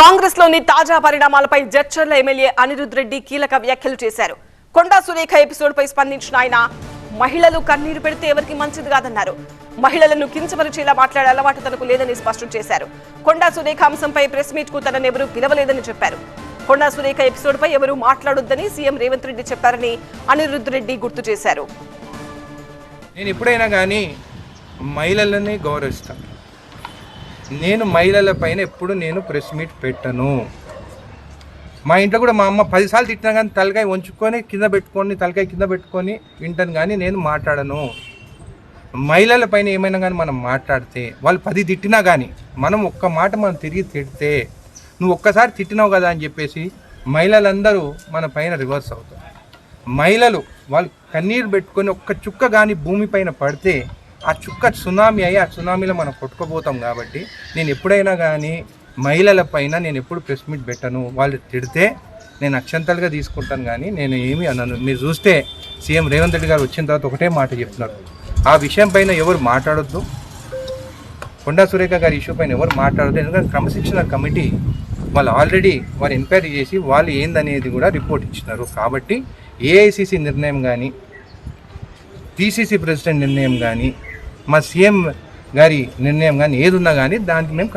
కాంగ్రెస్ లోని తాజా పరిణామాలపై జడ్చర్ల ఎమ్మెల్యే అనిరుద్ రెడ్డి కీలక వ్యాఖ్యలు చేశారు. కొండా సురేఖ ఎపిసోడ్ పై స్పందించిన ఆయన మహిళలు కన్నీరు పెడితే ఎవరికి మంచిది కాదన్నారు. మహిళలను కించపరిచేలా మాట్లాడే అలవాటు తనకు లేదని స్పష్టం చేశారు. కొండా సురేఖ అంశంపై ప్రెస్ మీట్ కు తననెవరూ పిలవలేదని చెప్పారు. కొండా సురేఖ ఎపిసోడ్ పై ఎవరూ మాట్లాడొద్దని సీఎం రేవంత్ రెడ్డి చెప్పారని అనిరుద్ రెడ్డి గుర్తు చేశారు. నేను ఎప్పుడైనా కానీ మహిళలని గౌరవిస్తాను. నేను మహిళల పైన ఎప్పుడు నేను ప్రెస్ మీట్ పెట్టను. మా ఇంట్లో కూడా మా అమ్మ 10 సార్లు తిట్టినా కానీ తలకాయ వంచుకొని తలకాయ కింద పెట్టుకొని వింటాను, కానీ నేను మాట్లాడను. మహిళల పైన ఏమైనా కానీ మనం మాట్లాడితే వాళ్ళు 10 తిట్టినా కానీ మనం ఒక్క మాట మనం తిరిగి తిడితే నువ్వు ఒక్కసారి తిట్టినావు కదా అని చెప్పేసి మహిళలందరూ మన పైన రివర్స్ అవుతారు. మహిళలు వాళ్ళు కన్నీరు పెట్టుకొని ఒక్క చుక్క కానీ భూమిపైన పడితే ఆ చుక్క సునామీ అయ్యి ఆ సునామీలో మనం కొట్టుకుపోతాం. కాబట్టి నేను ఎప్పుడైనా కానీ మహిళల పైన నేను ఎప్పుడు ప్రెస్ మీట్ పెట్టను. వాళ్ళు తిడితే నేను అక్షంతలుగా తీసుకుంటాను, కానీ నేను ఏమీ అనను. మీరు చూస్తే సీఎం రేవంత్ రెడ్డి గారు వచ్చిన తర్వాత ఒకటే మాట చెప్తున్నారు, ఆ విషయం పైన ఎవరు మాట్లాడొద్దు, కొండా సురేఖ గారి ఇష్యూ పైన ఎవరు మాట్లాడొద్దు. ఎందుకంటే క్రమశిక్షణ కమిటీ వాళ్ళు ఆల్రెడీ వారు ఎంక్వైరీ చేసి వాళ్ళు ఏందనేది కూడా రిపోర్ట్ ఇచ్చినారు. కాబట్టి ఏఐసిసి నిర్ణయం కానీ పిసిసి ప్రెసిడెంట్ నిర్ణయం కానీ మా సీఎం గారి నిర్ణయం కానీ ఏది ఉన్నా కానీ దానికి మేము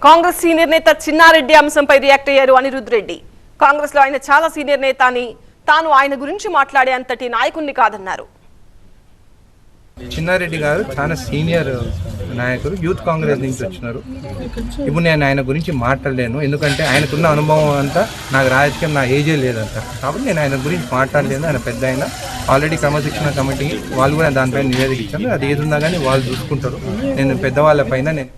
కాంగ్రెస్ సీనియర్ నేత చిన్నారెడ్డి అంశంపై రియాక్ట్ అయ్యారు అనిరుద్ రెడ్డి. కాంగ్రెస్ లో ఆయన చాలా సీనియర్ నేత అని, తాను ఆయన గురించి మాట్లాడే అంతటి నాయకుడిని కాదన్నారు. చిన్నారెడ్డి గారు చాలా సీనియర్ నాయకుడు, యూత్ కాంగ్రెస్ నుంచి వచ్చినారు. ఇప్పుడు నేను ఆయన గురించి మాట్లాడలేను, ఎందుకంటే ఆయనకున్న అనుభవం అంతా నాకు రాజకీయం నా ఏజే లేదంట. కాబట్టి నేను ఆయన గురించి మాట్లాడలేను. ఆయన పెద్ద ఆయన ఆల్రెడీ క్రమశిక్షణ కమిటీ వాళ్ళు కూడా దానిపైన నివేదిక ఇచ్చారు. అది ఏది ఉన్నా కానీ వాళ్ళు చూసుకుంటారు. నేను పెద్దవాళ్ళ పైన నేను